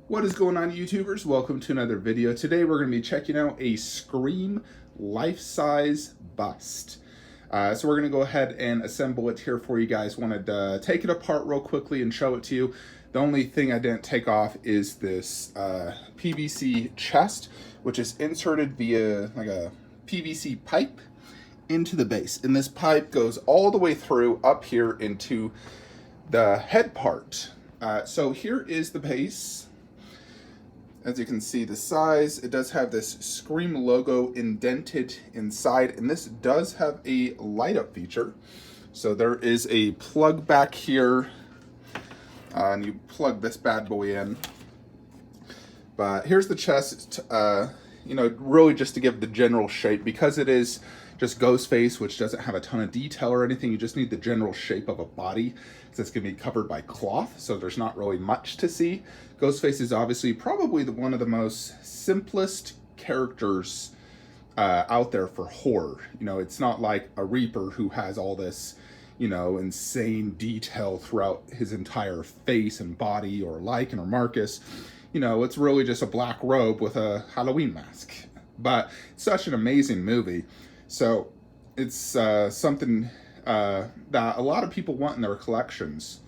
What is going on, YouTubers? Welcome to another video. Today we're going to be checking out a Scream life-size bust. So we're going to go ahead and assemble it here for you guys. Wanted to take it apart real quickly and show it to you. The only thing I didn't take off is this PVC chest, which is inserted via like a PVC pipe into the base. And this pipe goes all the way through up here into the head part. So here is the base. As you can see, the size, it does have this Scream logo indented inside, and this does have a light up feature. So there is a plug back here, and you plug this bad boy in. But here's the chest, really just to give the general shape, because it is just Ghostface, which doesn't have a ton of detail or anything. You just need the general shape of a body, because it's going to be covered by cloth, so there's not really much to see. Ghostface is obviously probably one of the most simplest characters out there for horror. It's not like a Reaper who has all this, insane detail throughout his entire face and body, or Lycan or Marcus. It's really just a black robe with a Halloween mask. But it's such an amazing movie. So it's something that a lot of people want in their collections.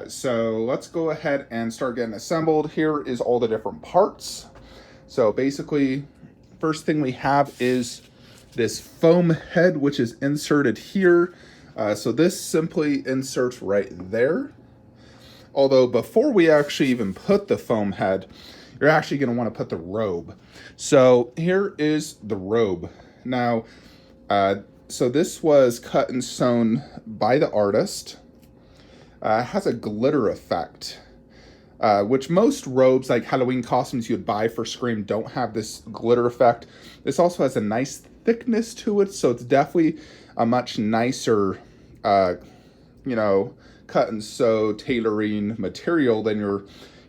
So let's go ahead and start getting assembled. Here is all the different parts. So basically, first thing we have is this foam head, which is inserted here. So this simply inserts right there. Although before we actually even put the foam head, you're actually going to want to put the robe. So here is the robe. Now, so this was cut and sewn by the artist. It has a glitter effect, which most robes, like Halloween costumes you would buy for Scream, don't have this glitter effect. This also has a nice thickness to it, so it's definitely a much nicer, cut and sew tailoring material than your,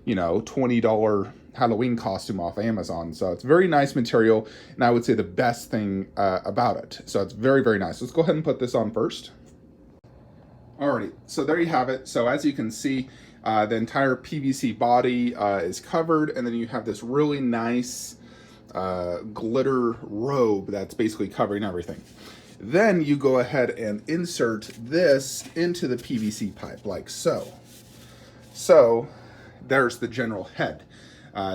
$20 Halloween costume off Amazon. So it's very nice material, and I would say the best thing about it. So it's very, very nice. Let's go ahead and put this on first. Alrighty, so there you have it. So as you can see, the entire PVC body is covered, and then you have this really nice glitter robe that's basically covering everything. Then you go ahead and insert this into the PVC pipe like so. So there's the general head,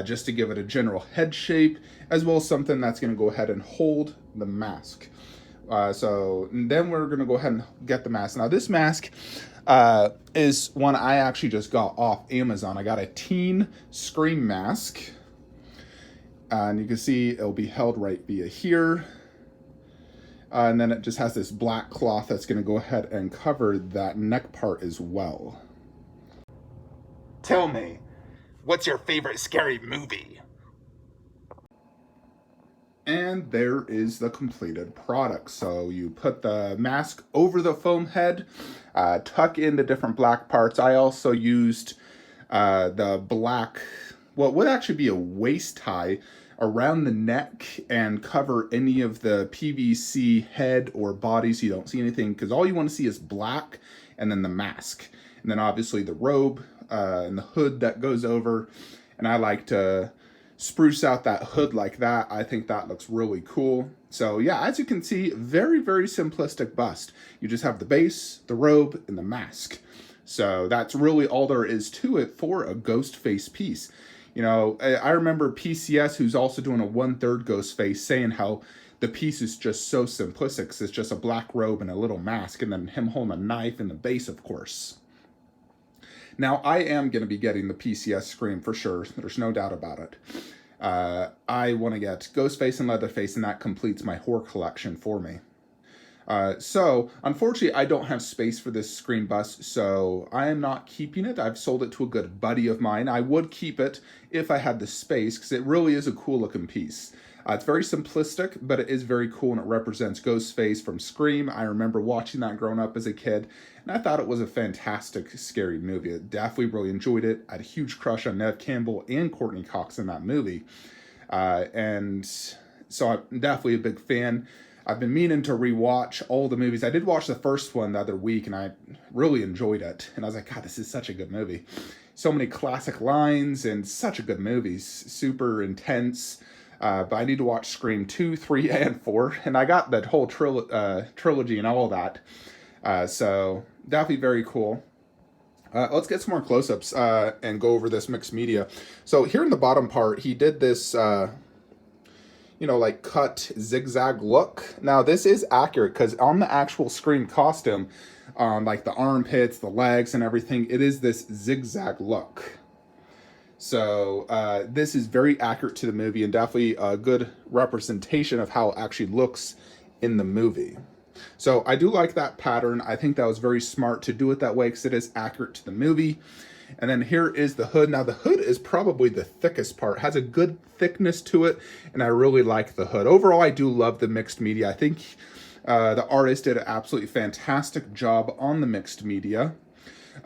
just to give it a general head shape, as well as something that's going to go ahead and hold the mask. So then we're going to go ahead and get the mask. Now this mask is one I actually just got off Amazon. I got a teen Scream mask, and you can see it'll be held right via here. And then it just has this black cloth that's going to go ahead and cover that neck part as well. Tell me, what's your favorite scary movie? And there is the completed product. So you put the mask over the foam head, tuck in the different black parts. I also used the black, what would actually be a waist tie, around the neck and cover any of the PVC head or body so you don't see anything, because all you want to see is black, and then the mask. And then obviously the robe and the hood that goes over. And I like to spruce out that hood like that. I think that looks really cool. So yeah, as you can see, very, very simplistic bust. You just have the base, the robe, and the mask. So that's really all there is to it for a Ghostface piece. I remember PCS, who's also doing a 1/3 Ghostface, saying how the piece is just so simplistic, 'cause it's just a black robe and a little mask, and then him holding a knife in the base, of course. Now, I am going to be getting the PCS Scream for sure. There's no doubt about it. I want to get Ghostface and Leatherface, and that completes my horror collection for me. So, unfortunately, I don't have space for this Scream bust, so I am not keeping it. I've sold it to a good buddy of mine. I would keep it if I had the space, because it really is a cool-looking piece. It's very simplistic, but it is very cool, and it represents Ghostface from Scream. I remember watching that growing up as a kid, and I thought it was a fantastic, scary movie. I definitely really enjoyed it. I had a huge crush on Neve Campbell and Courtney Cox in that movie. And so I'm definitely a big fan. I've been meaning to rewatch all the movies. I did watch the first one the other week, and I really enjoyed it. And I was like, God, this is such a good movie. so many classic lines and such a good movie. Super intense. But I need to watch Scream 2, 3, and 4. And I got that whole trilogy and all that. So definitely very cool. Let's get some more close-ups and go over this mixed media. So here in the bottom part, he did this, like cut zigzag look. Now this is accurate because on the actual Scream costume, like the armpits, the legs, and everything, it is this zigzag look. So this is very accurate to the movie and definitely a good representation of how it actually looks in the movie. So I do like that pattern. I think that was very smart to do it that way because it is accurate to the movie. And then here is the hood. Now the hood is probably the thickest part. It has a good thickness to it, and I really like the hood. Overall, I do love the mixed media. I think the artist did an absolutely fantastic job on the mixed media.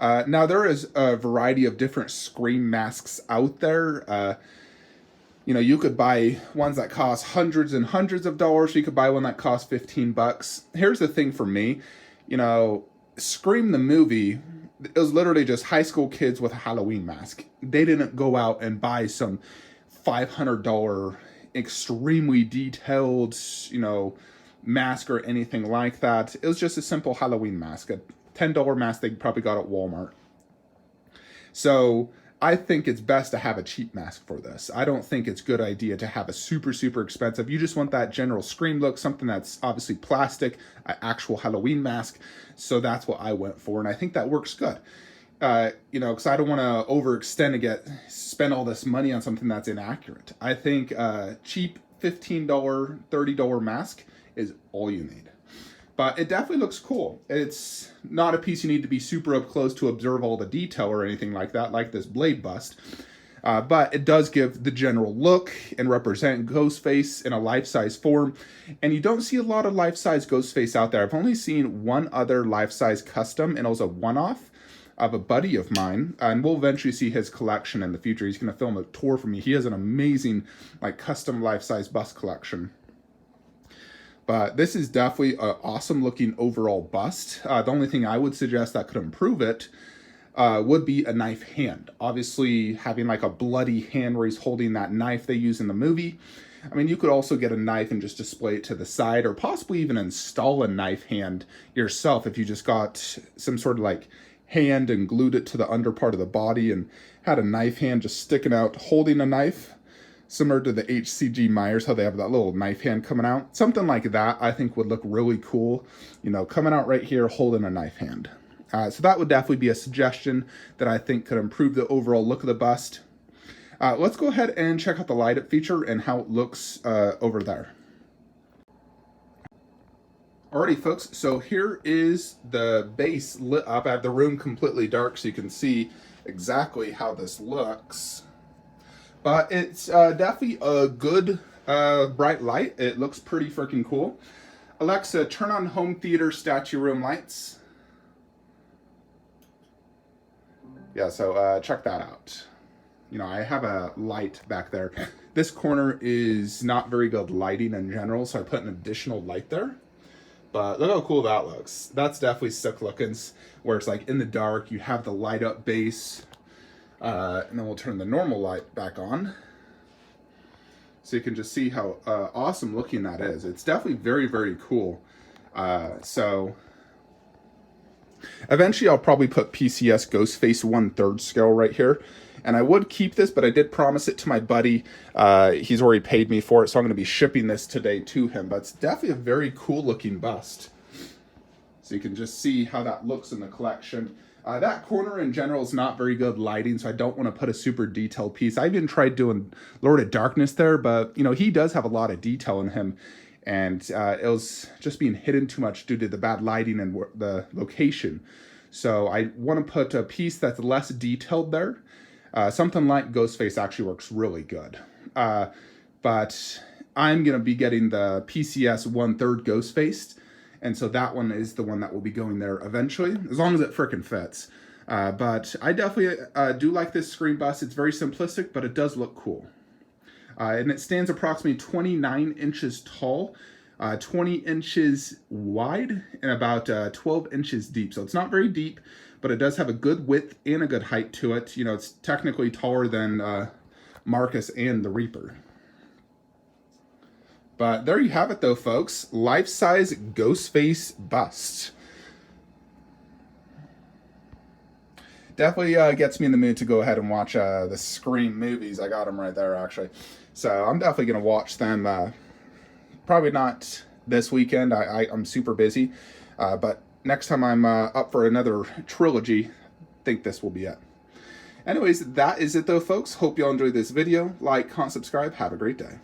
Now there is a variety of different Scream masks out there. You could buy ones that cost hundreds and hundreds of dollars. You could buy one that costs $15. Here's the thing for me, Scream the movie, it was literally just high school kids with a Halloween mask. They didn't go out and buy some $500 extremely detailed, mask or anything like that. It was just a simple Halloween mask, a $10 mask they probably got at Walmart. So I think it's best to have a cheap mask for this. I don't think it's a good idea to have a super, super expensive. You just want that general Scream look, something that's obviously plastic, an actual Halloween mask. So that's what I went for, and I think that works good. Because I don't want to overextend and spend all this money on something that's inaccurate. I think cheap $15, $30 mask is all you need. But it definitely looks cool. It's not a piece you need to be super up close to observe all the detail or anything like that, like this blade bust. But it does give the general look and represent Ghostface in a life-size form. And you don't see a lot of life-size Ghostface out there. I've only seen one other life-size custom, and it was a one-off of a buddy of mine. And we'll eventually see his collection in the future. He's going to film a tour for me. He has an amazing custom life-size bust collection. But this is definitely an awesome looking overall bust. The only thing I would suggest that could improve it would be a knife hand. Obviously, having a bloody hand where he's holding that knife they use in the movie. I mean, you could also get a knife and just display it to the side, or possibly even install a knife hand yourself if you just got some sort of hand and glued it to the under part of the body and had a knife hand just sticking out holding a knife. Similar to the HCG Myers, how they have that little knife hand coming out. Something like that I think would look really cool, coming out right here holding a knife hand. So that would definitely be a suggestion that I think could improve the overall look of the bust. Let's go ahead and check out the light up feature and how it looks over there. Alrighty folks, so here is the base lit up. I have the room completely dark so you can see exactly how this looks. But it's definitely a good bright light. It looks pretty freaking cool. Alexa, turn on home theater statue room lights. Yeah, so check that out. I have a light back there. This corner is not very good lighting in general, so I put an additional light there. But look how cool that looks. That's definitely sick looking, where it's in the dark, you have the light up base. And then we'll turn the normal light back on so you can just see how awesome looking that is. It's definitely very, very cool. So eventually I'll probably put PCS Ghostface 1/3 scale right here. And I would keep this, but I did promise it to my buddy. He's already paid me for it, so I'm going to be shipping this today to him. But it's definitely a very cool looking bust. So you can just see how that looks in the collection. That corner in general is not very good lighting, so I don't want to put a super detailed piece. I even tried doing Lord of Darkness there, but he does have a lot of detail in him, and it was just being hidden too much due to the bad lighting and the location. So I want to put a piece that's less detailed there. Something like Ghostface actually works really good. But I'm going to be getting the PCS 1/3 Ghostface. And so that one is the one that will be going there eventually, as long as it frickin' fits. But I definitely do like this Scream bust. It's very simplistic, but it does look cool. And it stands approximately 29 inches tall, 20 inches wide, and about 12 inches deep. So it's not very deep, but it does have a good width and a good height to it. You know, it's technically taller than Marcus and the Reaper. But there you have it though, folks. Life-size Ghostface bust. Definitely gets me in the mood to go ahead and watch the Scream movies. I got them right there, actually. So I'm definitely going to watch them. Probably not this weekend. I'm super busy. But next time I'm up for another trilogy, I think this will be it. Anyways, that is it though, folks. Hope you all enjoyed this video. Like, comment, subscribe. Have a great day.